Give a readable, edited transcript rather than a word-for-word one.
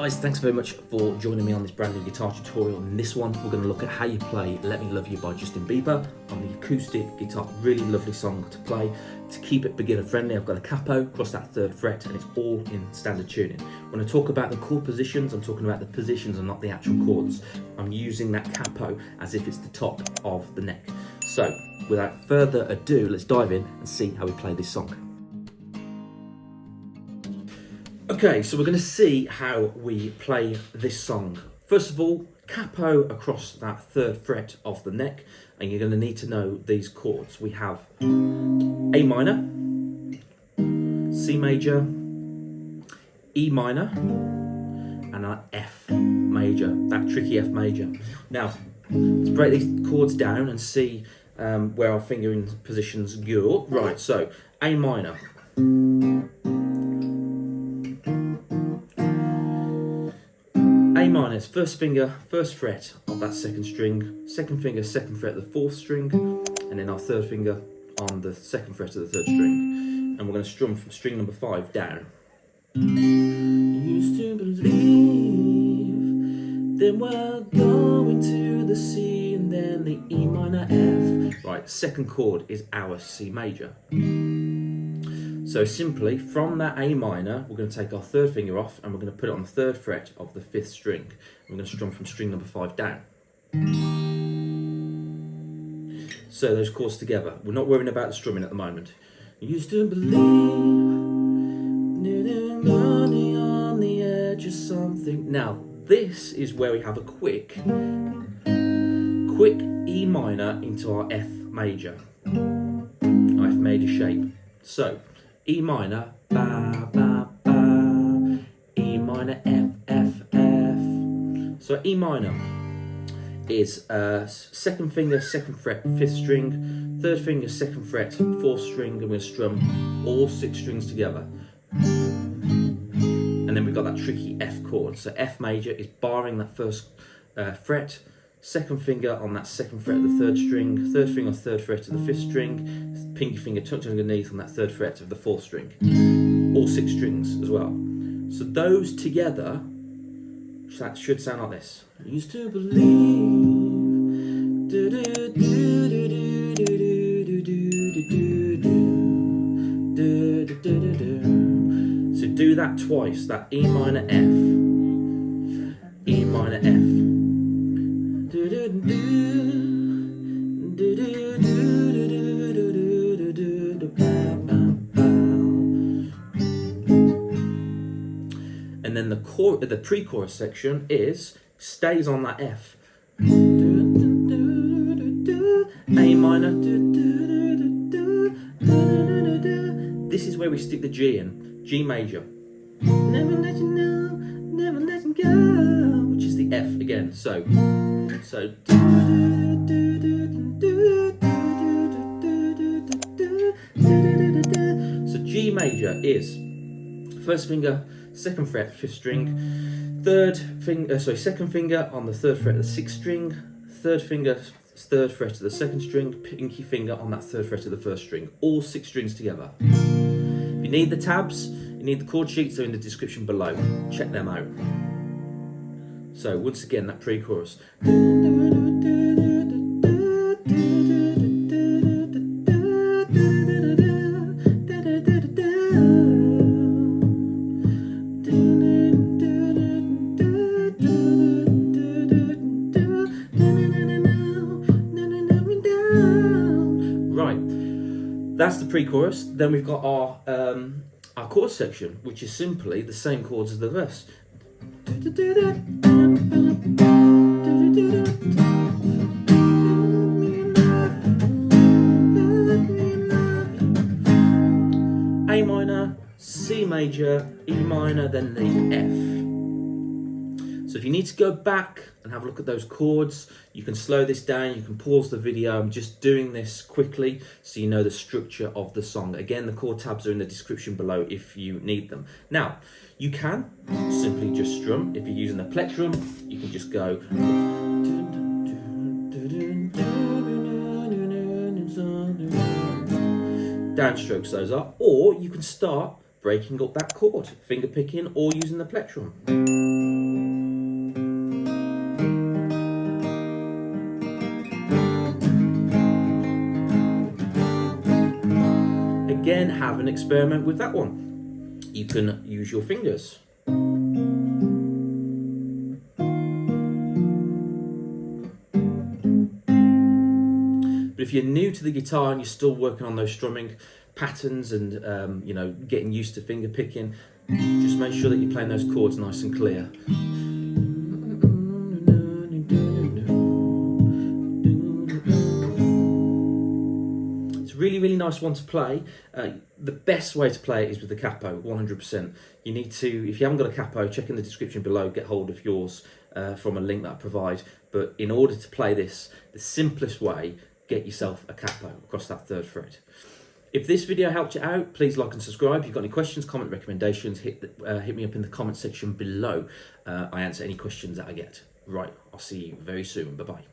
guys, thanks very much for joining me on this brand new guitar tutorial. In this one, we're going to look at how you play Let Me Love You by Justin Bieber on the acoustic guitar. Really lovely song to play. To keep it beginner friendly, I've got a capo across that 3rd fret and it's all in standard tuning. When I talk about the chord positions, I'm talking about the positions and not the actual chords. I'm using that capo as if it's the top of the neck. So, without further ado, let's dive in and see how we play this song. Okay, so we're going to see how we play this song. First of all, capo across that 3rd fret of the neck, and you're going to need to know these chords. We have A minor, C major, E minor, and an F major, that tricky F major. Now, let's break these chords down and see where our fingering positions go. Right, so A minor. A minor is 1st finger, 1st fret of that 2nd string, 2nd finger, 2nd fret of the 4th string, and then our 3rd finger on the 2nd fret of the 3rd string. And we're going to strum from string number 5 down. Used to believe then we're going to the C and then the E minor F. Right, 2nd chord is our C major. So simply, from that A minor, we're going to take our 3rd finger off and we're going to put it on the 3rd fret of the 5th string. We're going to strum from string number 5 down. So those chords together. We're not worrying about the strumming at the moment. Used to believe, on the edge of something. Now, this is where we have a quick E minor into our F major. Our F major shape. So, E minor, ba, ba, ba, E minor, F, F, F. So E minor is 2nd finger, 2nd fret, 5th string, 3rd finger, 2nd fret, 4th string, and we're going to strum all 6 strings together. And then we've got that tricky F chord. So F major is barring that 1st fret, 2nd finger on that 2nd fret of the 3rd string, 3rd finger on 3rd fret of the 5th string, pinky finger tucked underneath on that 3rd fret of the 4th string. All 6 strings as well. So those together, that should sound like this. I used to believe. So do that twice, that E minor F, E minor F. And then the pre-chorus section stays on that F. A minor. This is where we stick the G in. G major. Never let you know, never let you go. Which is the F again. So G major is 1st finger, 2nd fret, 5th string, 2nd finger on the 3rd fret of the 6th string, 3rd finger, 3rd fret of the 2nd string, pinky finger on that 3rd fret of the 1st string. All 6 strings together. If you need the tabs, you need the chord sheets, they're in the description below. Check them out. So once again, that pre-chorus. That's the pre-chorus. Then we've got our chord section, which is simply the same chords as the verse. A minor, C major, E minor, then the F. So if you need to go back and have a look at those chords, you can slow this down, you can pause the video. I'm just doing this quickly so you know the structure of the song. Again, the chord tabs are in the description below if you need them. Now, you can simply just strum. If you're using the plectrum, you can just go. Downstrokes those are, or you can start breaking up that chord, finger picking or using the plectrum. have an experiment with that one. You can use your fingers. But if you're new to the guitar and you're still working on those strumming patterns and you know, getting used to finger picking, just make sure that you're playing those chords nice and clear. It's a really, really nice one to play. The best way to play it is with the capo, 100%. You need to, if you haven't got a capo, check in the description below, get hold of yours from a link that I provide. But in order to play this, the simplest way, get yourself a capo across that 3rd fret. If this video helped you out, please like and subscribe. If you've got any questions, comment, recommendations, hit me up in the comment section below. I answer any questions that I get. Right, I'll see you very soon. Bye-bye.